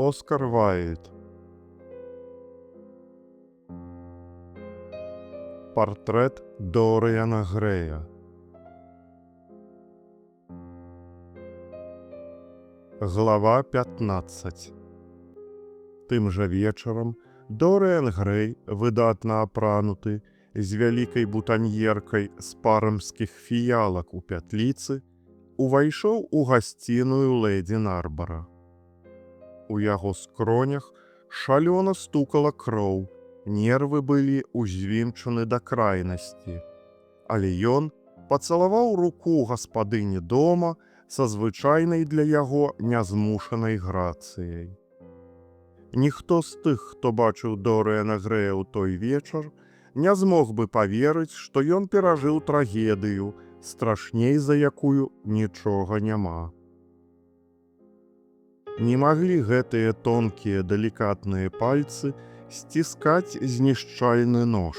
Оскар Вайльд. Портрет Доріана Грея. Глава 15. Тым жа вечарам Доріан Грей, выдатна апрануты, з вялікай бутаньеркай з парымскіх фіялак у пятліцы, увайшоў у гасціную лэдзі Нарбара. У яго скронях шалёна стукала кроў, нервы былі ўзвінчаны да крайнасці. Але ён пацалаваў руку гаспадыні дома са звычайнай для яго нязмушанай грацыяй. Ніхто з тых, хто бачыў Доріана Грэя ў той вечар, не змог бы паверыць, што ён перажыў трагедыю, страшней за якую нічога няма. Не маглі гэтыя тонкія далікатныя пальцы сціскаць знішчальны нож.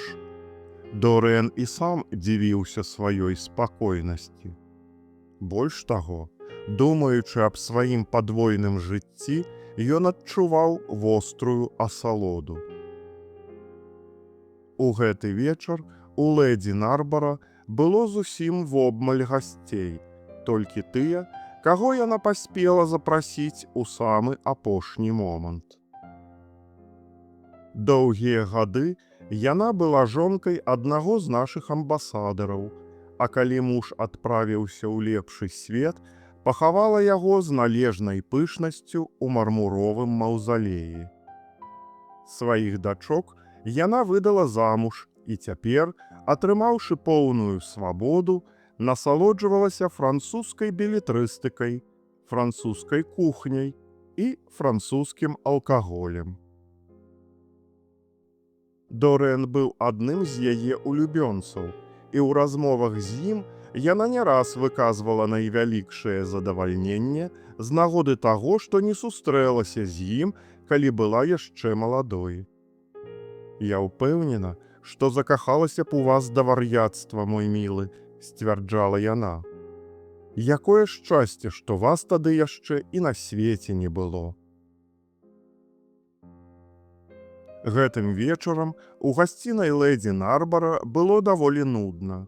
Доріан і сам дзівіўся сваёй спакойнасці. Больш таго, думаючы аб сваім падвойным жыцці, ён адчуваў вострую асалоду. У гэты вечар у лэдзі Нарбара было зусім вобмаль гасцей, толькі тыя, каго яна паспела запрасіць у самы апошні момант. Доўгія гады яна была жонкай аднаго з нашых амбасадараў, а калі муж адправіўся ў лепшы свет, пахавала яго з належнай пышнасцю ў мармуровым маўзалеі. Сваіх дачок яна выдала замуж і цяпер, атрымаўшы поўную свабоду, насалоджвалася французскай белетрыстыкай, французскай кухняй і французскім алкаголем. Доріан быў адным з яе улюбёнцаў, і ў размовах з ім яна не раз выказвала найвялікшае задавальненне з нагоды таго, што не сустрэлася з ім, калі была яшчэ маладой. «Я ўпэўнена, што закахалася б у вас да вар'яцтва, мой мілы», сцвярджала яна. «Якое шчасце, што вас тады яшчэ і на свеце не было». Гэтым вечарам у гасцінай лэдзі Нарбара было даволі нудна.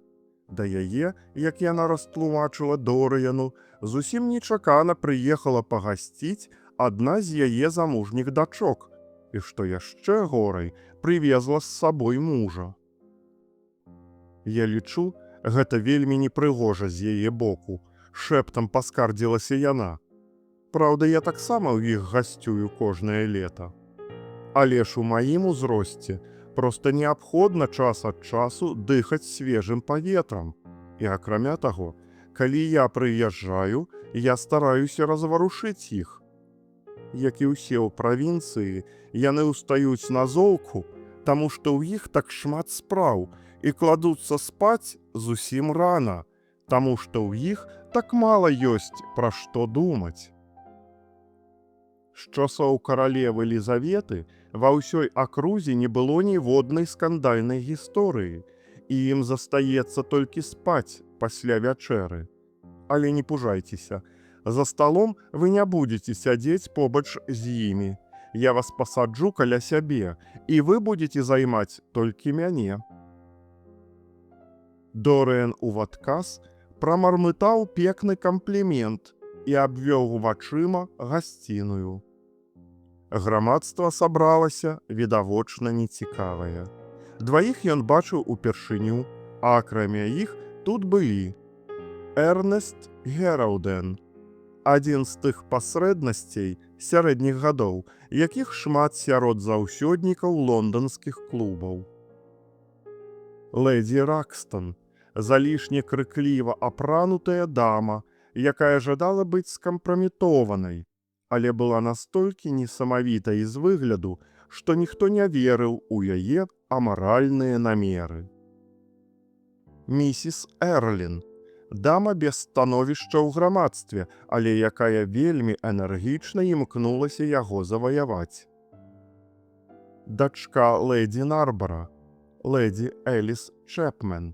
Да яе, як яна растлумачыла Доріяну, зусім нечакана прыехала пагасціць адна з яе замужніх дачок, і, што яшчэ горай, прывезла з сабой мужа. «Я лічу, гэта вельмі непрыгожа з яе боку», шэптам паскардзілася яна. «Праўда, я таксама ў іх гасцюю кожнае лета. Але ж у маім узросце проста неабходна час ад часу дыхаць свежым паветрам. І акрамя таго, калі я прыязджаю, я стараюся разварушыць іх. Як і ўсе ў правінцыі, яны ўстаюць на золку, таму што ў іх так шмат спраў, і кладуцца спаць зусім рана, таму што ў іх так мала ёсць пра што думаць». З часоў каралевы Лізаветы ва ўсёй акрузе не было ніводнай скандальнай гісторыі, і ім застаецца толькі спаць пасля вячэры. Але не пужайцеся, за сталом вы не будзеце сядзець побач з імі. Я вас пасаджу каля сябе, і вы будзеце займаць толькі мяне. Доріан у адказ прамармытаў пекны камплімент і абвёў вачыма гасціную. Грамадства сабралася відавочна нецікавае. Дваіх ён бачыў упершыню, а акрамя іх тут былі Эрнест Гераўден, адзін з тых пасрэднасцей сярэдніх гадоў, якіх шмат сярод заўсёднікаў лонданскіх клубаў. Лэдзі Ракстон, залішне крыкліва апранутая дама, якая жадала быць скампраметованай, але была настолькі несамавітай з выгляду, што ніхто не верыў у яе амаральныя намеры. Місіс Эрлін, дама без становішча ў грамадстве, але якая вельмі энергічна імкнулася яго заваяваць. Дачка лэдзі Нарбара, лэдзі Эліс Чэпмен,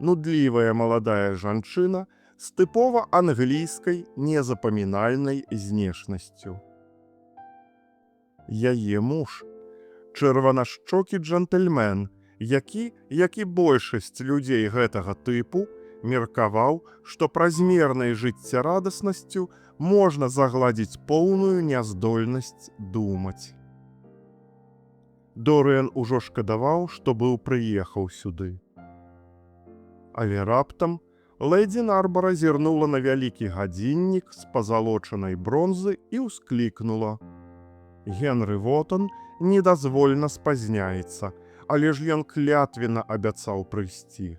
нудлівая маладая жанчына з тыпова англійскай незапамінальнай знешнасцю. яе муж. Чырванашчокі джентльмен, які, як і большасць людзей гэтага тыпу, меркаваў, што празмернай жыццярадаснасцю можна загладзіць поўную няздольнасць думаць. Дорыан ужо шкадаваў, што быў прыехаў сюды. Але раптам лэдзі Нарбара зірнула на вялікі гадзіннік з пазалочанай бронзы і ўсклікнула: «Генры Вотон недазвольна спазняецца, але ж ён клятвена абяцаў прыйсці».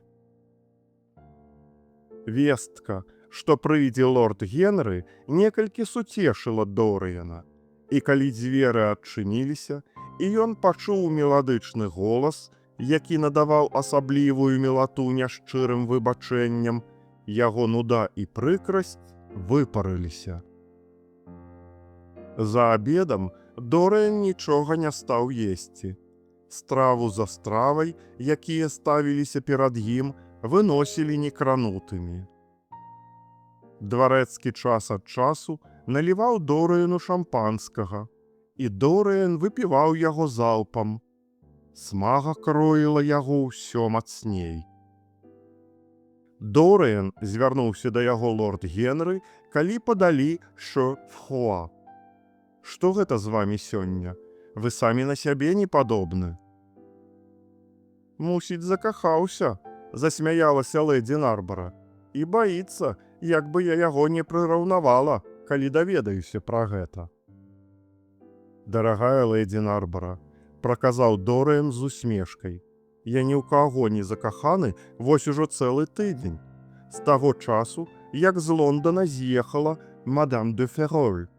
Вестка, што прыйдзе лорд Генры, некалькі суцешыла Дорыяна, і калі дзверы адчыніліся, і ён пачуў меладычны голас, які надаваў асаблівую мілату няшчырым выбачэнням, яго нуда і прыкрасць выпарыліся. За абедам Дорыан нічога не стаў есці. Страву за стравай, якія ставіліся перад ім, выносілі некранутымі. Дварэцкі час ад часу наліваў Дорыану шампанскага, і Дорыан выпіваў яго залпам. Смага кроіла яго ўсё мацней. Дорыан звярнуўся да яго лорд Генры, калі падалі шо-фхуа. «Што гэта з вамі сёння? Вы самі на сябе не падобны». «Мусіць, закахаўся», – засмяялася лэдзі Нарбара, «і баіцца, як бы я яго не прыраўнавала, калі даведаюся пра гэта». «Дарагая лэдзі Нарбара», – праказаў Дорыан з усмешкай, «я ні ў каго не закаханы вось ужо цэлы тыдзень, з таго часу, як з Лондона з'ехала мадам де Фероль».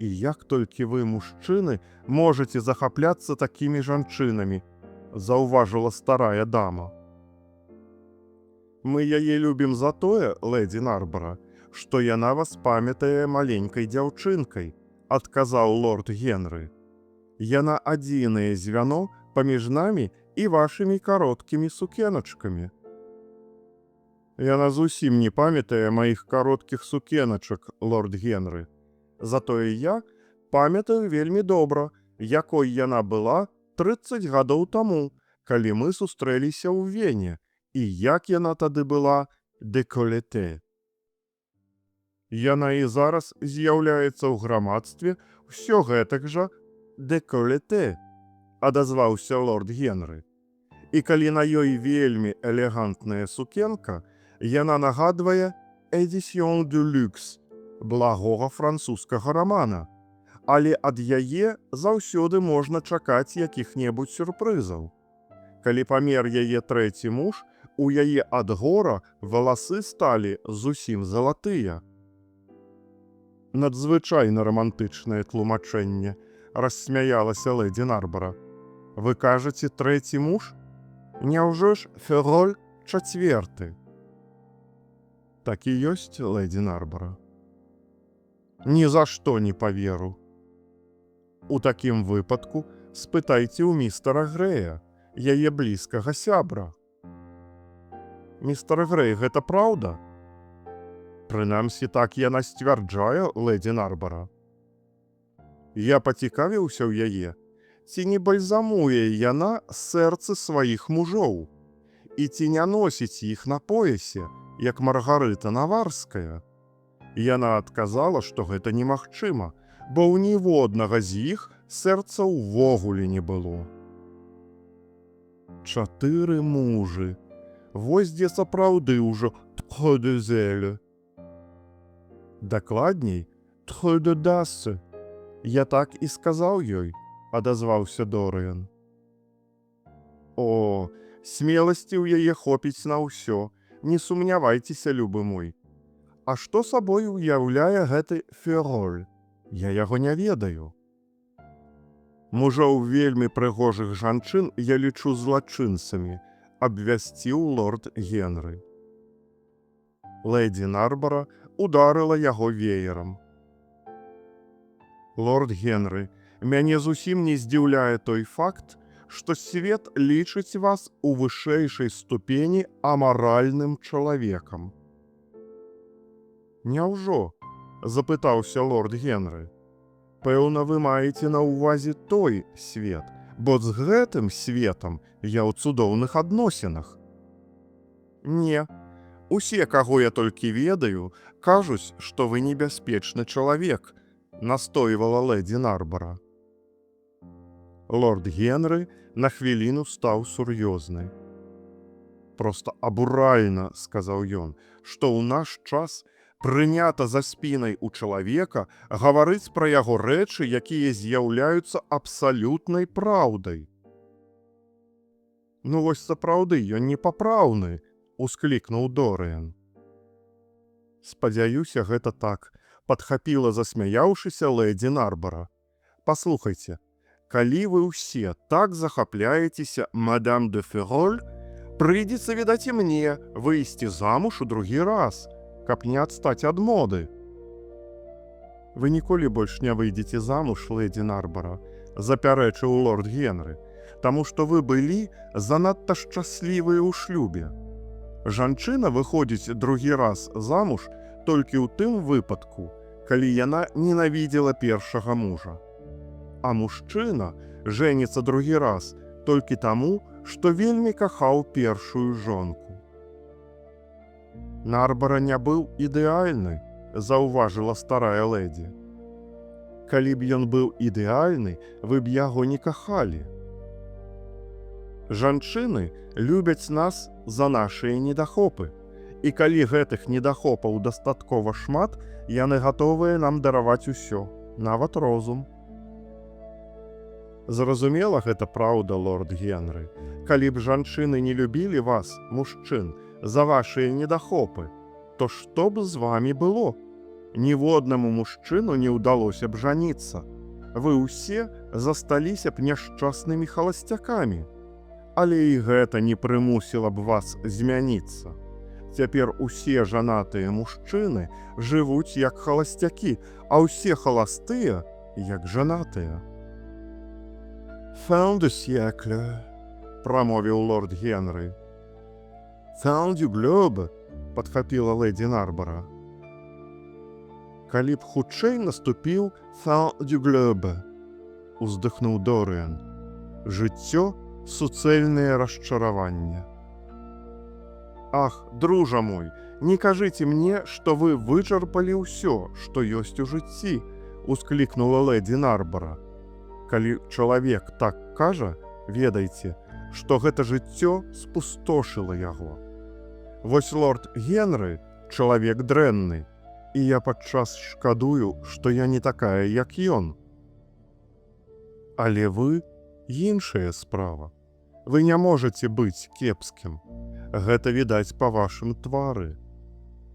«І як толькі вы, мужчыны, можаце захапляцца такімі жанчынамі», – заўважыла старая дама. «Мы яе любім за тое, лэдзі Нарбара, што яна вас памятае маленькай дзяўчынкай», – адказаў лорд Генры. «Яна адзінае звяно паміж намі і вашымі кароткімі сукеначкамі». «Яна зусім не памятае маіх кароткіх сукеначак, лорд Генры. Затое я памятаю вельмі добра, якой яна была 30 гадоў таму, калі мы сустрэліся ў Вене, і як яна тады была дэколетэ. Яна і зараз з'яўляецца ў грамадстве ўсё гэтак жа дэколетэ», – адазваўся лорд Генры. «І калі на ёй вельмі элегантная сукенка, яна нагадвае «Édition de luxe» благога французскага рамана, але ад яе заўсёды можна чакаць якіх-небудзь сюрпрызаў. Калі памер яе трэці муж, у яе ад гора валасы сталі зусім залатыя». «Надзвычайна рамантычнае тлумачэнне», – рассмяялася лэдзі Нарбара. «Вы кажаце, трэці муж? Няўжо ж Фероль чацверты?» «Так і ёсць, лэдзі Нарбара». «Ні за што не паверу». «У такім выпадку спытайце ў містера Грэя, яе блізкага сябра». «Містер Грэй, гэта праўда?» «Прынамсі, так яна сцвярджае, лэдзі Нарбара». «Я пацікавіўся ў яе, ці не бальзамуе яна сэрцы сваіх мужоў, і ці не носіць іх на поясе, як Маргарыта Наварская. Яна адказала, што гэта немагчыма, бо ў ніводнага з іх сэрца ўвогуле не было». 4 мужы. Вось дзе сапраўды ўжо «trop de zèle». «Дакладней, «trop de dasse». Я так і сказаў ёй», – адазваўся Дорыан. «О, смеласці ў яе хопіць на ўсё, не сумнявайцеся, любы мой. А што сабой уяўляе гэты Фероль? Я яго не ведаю». «Мужоў вельмі прыгожых жанчын я лічу злачынцамі», – абвясціў лорд Генры. Лэдзі Нарбара ударыла яго веерам. «Лорд Генры, мяне зусім не здзіўляе той факт, што свет лічыць вас у вышэйшай ступені амаральным чалавекам». «Няўжо?» – запытаўся лорд Генры. Пэўна, вы маеце на ўвазе той свет, бо з гэтым светам я ў цудоўных адносінах. Не, усе, каго я толькі ведаю, кажуць, што вы небяспечны чалавек, настойвала лэдзі Нарбара. Лорд Генры на хвіліну стаў сур'ёзны. Проста абуральна, сказаў ён, што ў наш час прынята за спінай у чалавека гаварыць пра яго рэчы, якія з'яўляюцца абсалютнай праўдай. Ну вось сапраўды ён непапраўны, усклікнуў Дорыян. Спадзяюся, гэта так, падхапіла, засмяяўшыся лэдзі Нарбара. Паслухайце, калі вы ўсе так захапляецеся мадам де Фероль, прыйдзецца, відаць, і мне выйсці замуж у другі раз, каб не адстаць ад моды. Вы ніколі больш не выйдзеце замуж, лэдзі Нарбара, запярэчыў лорд Генры, таму што вы былі занадта шчаслівыя ў шлюбе. Жанчына выходзіць другі раз замуж толькі ў тым выпадку, калі яна ненавідзела першага мужа. А мужчына жэніцца другі раз толькі таму, што вельмі кахаў першую жонку. Нарбара не быў ідэальны, заўважыла старая лэдзі. Калі б ён быў ідэальны, вы б яго не кахалі. Жанчыны любяць нас за нашыя недахопы, і калі гэтых недахопаў дастаткова шмат, яны гатовыя нам дараваць усё, нават розум. Зразумела, гэта праўда, лорд Генры. Калі б жанчыны не любілі вас, мужчын, за вашыя недахопы, то што б з вамі было? Ніводнаму мужчыну не ўдалося б жаніцца. Вы ўсе засталіся б няшчаснымі халасцякамі. Але і гэта не прымусіла б вас змяніцца. Цяпер усе жанатыя мужчыны жывуць як халасцякі, а ўсе халастыя як жанатыя. «Fin de siècle», прамовіў лорд Генры. «Fin du globe», падхапіла лэдзі Нарбара. «Калі б хутчэй наступіў fin du globe», уздыхнуў Дорыян. «Жыццё — суцэльнае расчараванне». «Ах, дружа мой, не кажыце мне, што вы вычарпалі ўсё, што ёсць у жыцці», усклікнула лэдзі Нарбара. «Калі чалавек так кажа, ведайце, што гэта жыццё спустошыла яго. Вось лорд Генры — чалавек дрэнны, і я падчас шкадую, што я не такая, як ён. Але вы — іншая справа. Вы не можаце быць кепскім. Гэта відаць па вашым твары.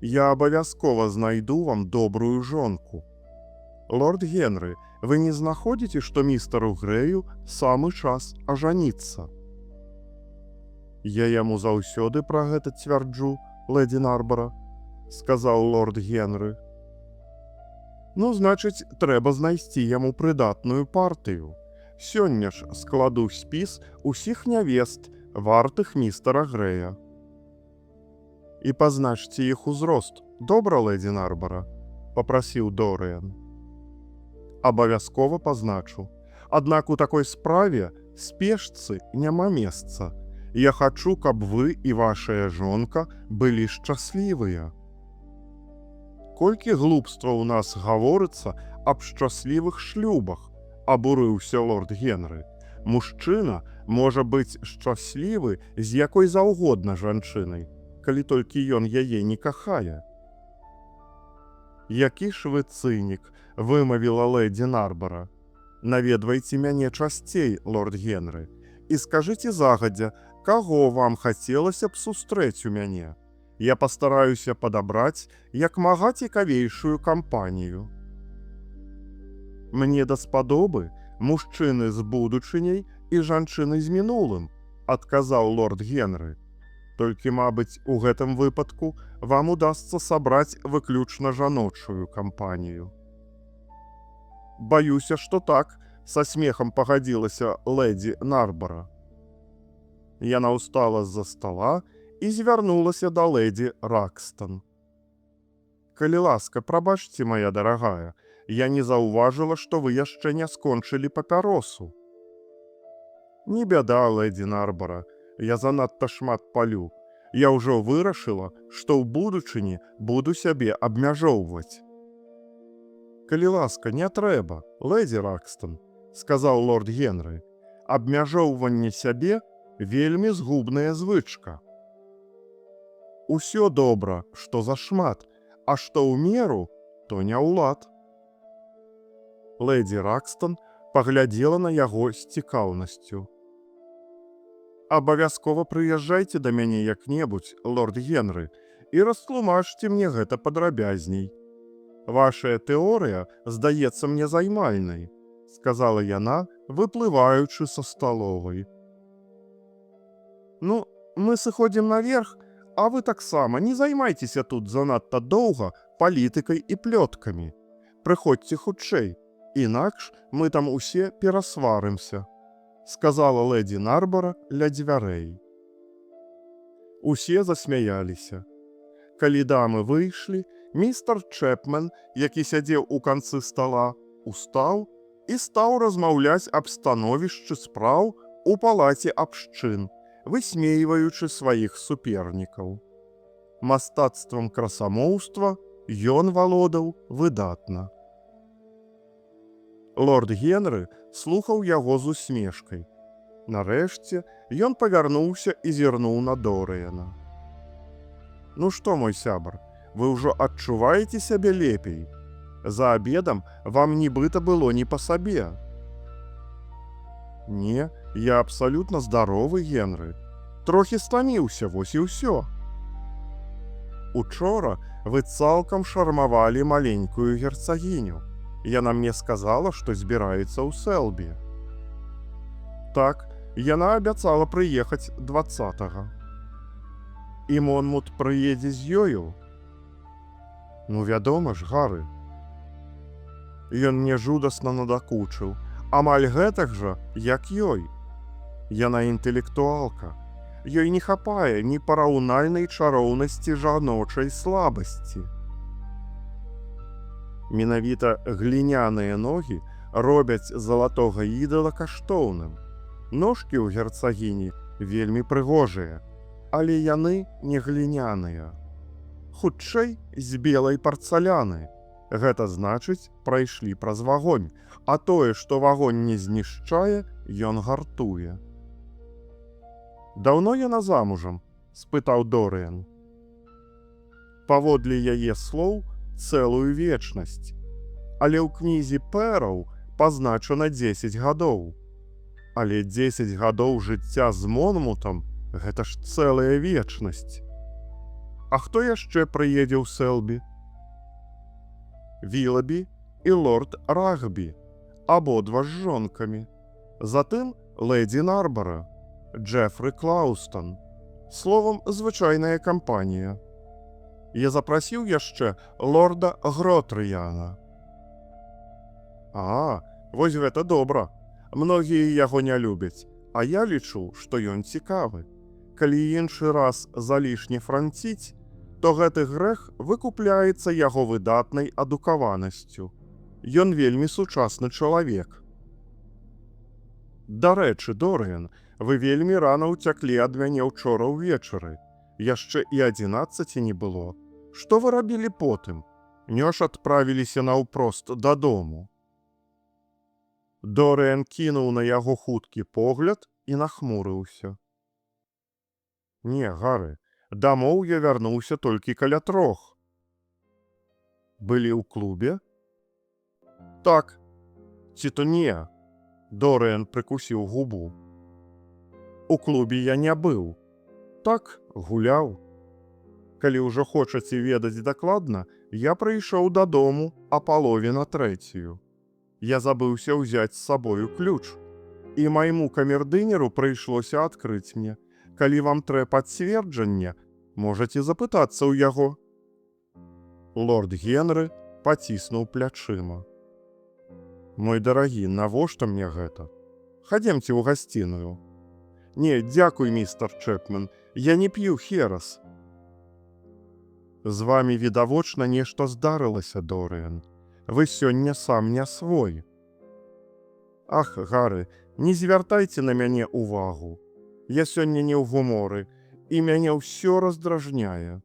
Я абавязкова знайду вам добрую жонку. Лорд Генры, вы не знаходзіце, што містару Грэю самы час ажаніцца? Я яму заўсёды пра гэта цвярджу, лэдзі Нарбара, сказаў лорд Генры. Ну, значыць, трэба знайсці яму прыдатную партыю. Сёння ж складу спіс усіх нявест, вартых містара Грэя. І пазначце іх узрост, добра, лэдзі Нарбара, папрасіў Дорыян. Абавязкова пазначу. Аднак у такой справе спешцы няма месца. Я хачу, каб вы і вашая жонка былі шчаслівыя. Колькі глупства ў нас гаворыцца аб шчаслівых шлюбах, абурыўся лорд Генры. Мужчына можа быць шчаслівы з якой заўгодна жанчынай, калі толькі ён яе не кахае. Які ж вы цынік, вымавіла лэдзі Нарбара. Наведвайце мяне часцей, лорд Генры, і скажыце загадзя, каго вам хацелася б сустрэць у мяне. Я пастараюся падабраць як мага цікавейшую кампанію. Мне даспадобы мужчыны з будучыняй і жанчыны з мінулым, адказаў лорд Генры. Толькі, мабыць, у гэтым выпадку вам удасца сабраць выключна жаночую кампанію. Баюся, што так, са смехам пагадзілася лэдзі Нарбара. Яна ўстала з-за стала і звярнулася да лэдзі Ракстон. Калі ласка, прабачце, мая дарагая, Я не заўважыла, што вы яшчэ не скончылі папяросу. Не бяда, лэдзі Нарбара, я занадта шмат палю. Я ўжо вырашыла, што ў будучыні буду сябе абмяжоўваць. Калі ласка, не трэба, лэдзі Ракстон, сказаў лорд Генры. Абмяжоўванне сябе вельмі згубная звычка. Усё добра, што зашмат, а што ў меру, то не ўлад. Лэдзі Ракстон паглядзела на яго з цікаўнасцю. Абавязкова прыязджайце да мяне як-небудзь, лорд Генры, і растлумачце мне гэта падрабязней. Вашая тэорыя здаецца мне займальнай, сказала яна, выплываючы са сталовай. Ну, мы сыходзім наверх, а вы таксама не займайцеся тут занадта доўга палітыкай і плёткамі. Прыходзьце хутчэй, інакш мы там усе перасварымся, сказала лэдзі Нарбара ля дзвярэй. Усе засмяяліся. Калі дамы выйшлі, містер Чэпмен, які сядзеў у канцы стала, устаў і стаў размаўляць аб становішчы спраў у палаце абшчын, высмейваючы сваіх супернікаў. Мастацтвам красамоўства ён валодаў выдатна. Лорд Генры слухаў яго з усмешкай. Нарэшце ён павярнуўся і зірнуў на Дорыяна. Ну што, мой сябар, вы ўжо адчуваеце сябе лепей? За абедам вам нібыта было не па сабе. Не, я абсалютна здаровы, Генры. Трохі стаміўся, вось і ўсё. Учора вы цалкам шармавалі маленькую герцагіню. Яна мне сказала, што збіраецца ў Селбі. Так, яна абяцала прыехаць 20-го. І Монмут прыедзе з ёю? Ну, вядома ж, Гары. Ён мне жудасна надакучыў. Амаль гэтак жа, як ёй. Яна інтэлектуалка. Ёй не хапае ні параўнальнай чароўнасці жаночай слабасці. Менавіта гліняныя ногі робяць залатога ідала каштоўным. Ножкі ў герцагіні вельмі прыгожыя, але яны не гліняныя. Хутчэй з белай парцаляны. Гэта значыць, прайшлі праз вагонь, а тое, што вагонь не знішчае, ён гартуе. Даўно яна замужам? Спытаў Дорыян. Паводле яе слоў, цэлую вечнасць. Але ў кнізе Пэраў пазначана 10 гадоў. Але 10 гадоў жыцця з Монмутам – гэта ж цэлая вечнасць. А хто яшчэ прыедзе ў Селбі? Вілабі і лорд Рагбі, абодва з жонкамі. Затым лэдзі Нарбара, Джефры Клаустон. Словам, звычайная кампанія. Я запрасіў яшчэ лорда Гротрыяна. А, вось гэта добра. Многія яго не любяць, а я лічу, што ён цікавы. Калі іншы раз залішне франціць, то гэты грэх выкупляецца яго выдатнай адукаванасцю. Ён вельмі сучасны чалавек. Дарэчы, Дорыян, вы вельмі рана ўцяклі ад мяне ўчора ўвечары. Яшчэ і 11 не было. Што вы рабілі потым? Не ж адправіліся наўпрост дадому. Дорыян кінуў на яго хуткі погляд і нахмурыўся. Не, Гары, дамоў я вярнуўся толькі каля 3. Былі ў клубе? Так. Ці то не? Дорыян прыкусіў губу. У клубе я не быў. Так, гуляў. Калі ўжо хочаце ведаць дакладна, я прыйшоў дадому а палове на 3. Я забыўся ўзяць з сабою ключ. І майму камердынеру прыйшлося адкрыць мне. Калі вам трэ пацверджанне, можаце запытацца ў яго. Лорд Генры паціснуў плячыма. Мой дарагі, навошта мне гэта? Хадземце ў гасціную. Не, дзякуй, містер Чэпмен, я не п'ю херас. З вамі відавочна нешта здарылася, Дорыян. Вы сёння сам не свой. Ах, Гары, не звяртайце на мяне увагу. Я сёння не ў гуморы, і мяне ўсё раздражняе.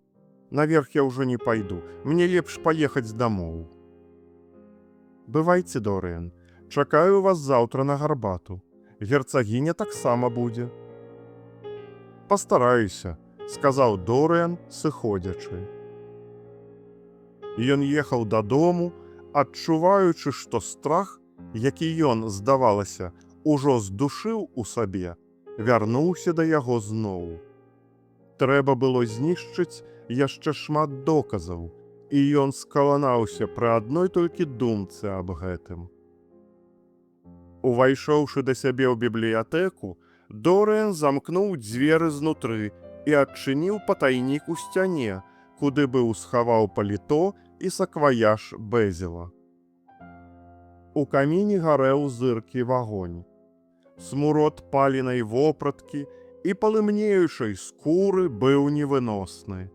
Наверх я ўжо не пайду, мне лепш паехаць дамоў. Бывайце, Дорыен, чакаю вас заўтра на гарбату. Герцагіня таксама будзе. Пастараюся, сказаў Дорыен, сыходзячы. Ён ехаў дадому, адчуваючы, што страх, які ён, здавалася, ужо здушыў у сабе, вярнуўся да яго зноў. Трэба было знішчыць яшчэ шмат доказаў, і ён скаланаўся пры адной толькі думцы аб гэтым. Увайшоўшы да сябе ў бібліятэку, Дорыен замкнуў дзверы знутры і адчыніў патайнік у сцяне, куды быў схаваў паліто і сакваяж Бэзіла. У каміне гарэў зыркі вагонь. Смурод паленай вопраткі і палымнеючай скуры быў невыносны.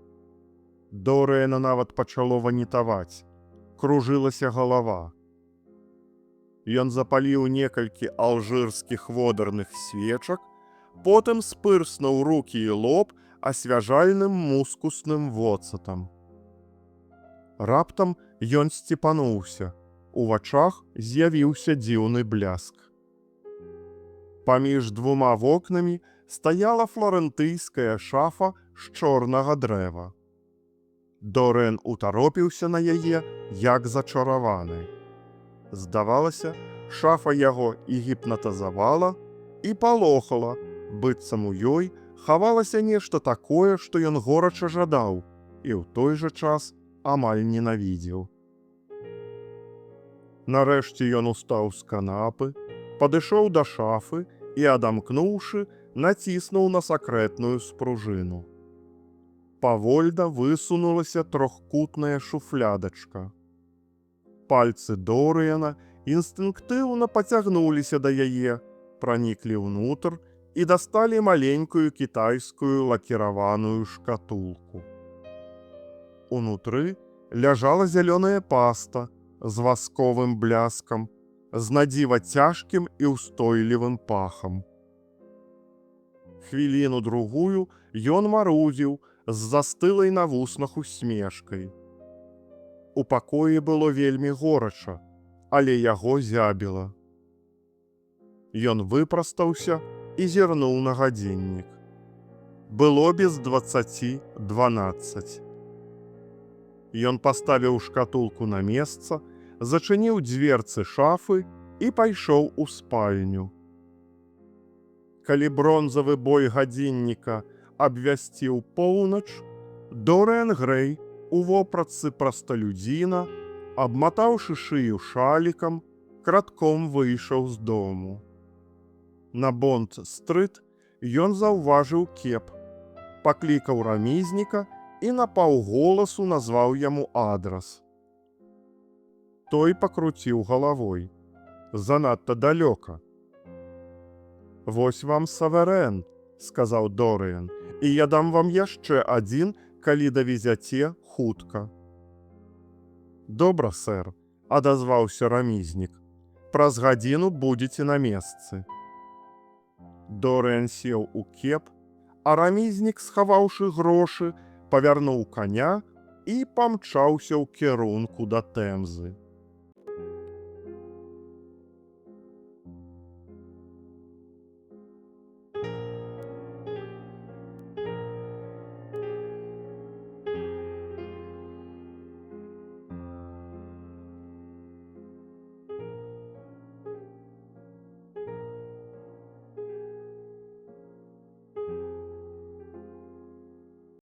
Дорыена нават пачало ванітаваць. Кружылася галава. Ён запаліў некалькі алжырскіх водарных свечак, потым спырснуў рукі і лоб асвяжальным мускусным воцатам. Раптам ён сціпануўся. У вачах з'явіўся дзіўны бляск. Паміж двума вокнамі стаяла фларэнтыйская шафа з чорнага дрэва. Дорыен утаропіўся на яе, як зачараваны. Здавалася, шафа яго і гіпнатызавала, і палохала, быццам у ёй хавалася нешта такое, што ён горача жадаў і ў той жа час амаль ненавідзеў. Нарэшце ён устаў з канапы, падышоў да шафы і, адамкнуўшы, націснуў на сакрэтную спружыну. Павольна высунулася трохкутная шуфлядачка. Пальцы Дорыена інстынктыўна пацягнуліся да яе, праніклі ўнутр і дасталі маленькую кітайскую лакіраваную шкатулку. Унутры ляжала зялёная паста з васковым бляскам, з надзіва цяжкім і ўстойлівым пахам. Хвіліну-другую ён марудзіў з застылай на вуснах усмешкай. У пакоі было вельмі горача, але яго зябіла. Ён выпрастаўся і зірнуў на гадзіннік. Было без 20:12. Ён паставіў шкатулку на месца, зачыніў дзверцы шафы і пайшоў у спальню. Калі бронзавы бой гадзінніка абвясціў поўнач, Дорыен Грэй у вопратцы прасталюдзіна, абматаўшы шыю шалікам, кратком выйшаў з дому. На Бонд-стрыт ён заўважыў кеп, паклікаў рамізніка і напаўголасу назваў яму адрас. Той пакруціў галавой. Занадта далёка. «Вось вам саверэн», — сказаў Дорыен, «і я дам вам яшчэ адзін, калі давезяце хутка». «Добра, сэр», — адазваўся рамізнік. «Праз гадзіну будзеце на месцы». Дорыен сеў у кеп, а рамізнік, схаваўшы грошы, павярнуў каня і памчаўся ў кірунку да Тэмзы.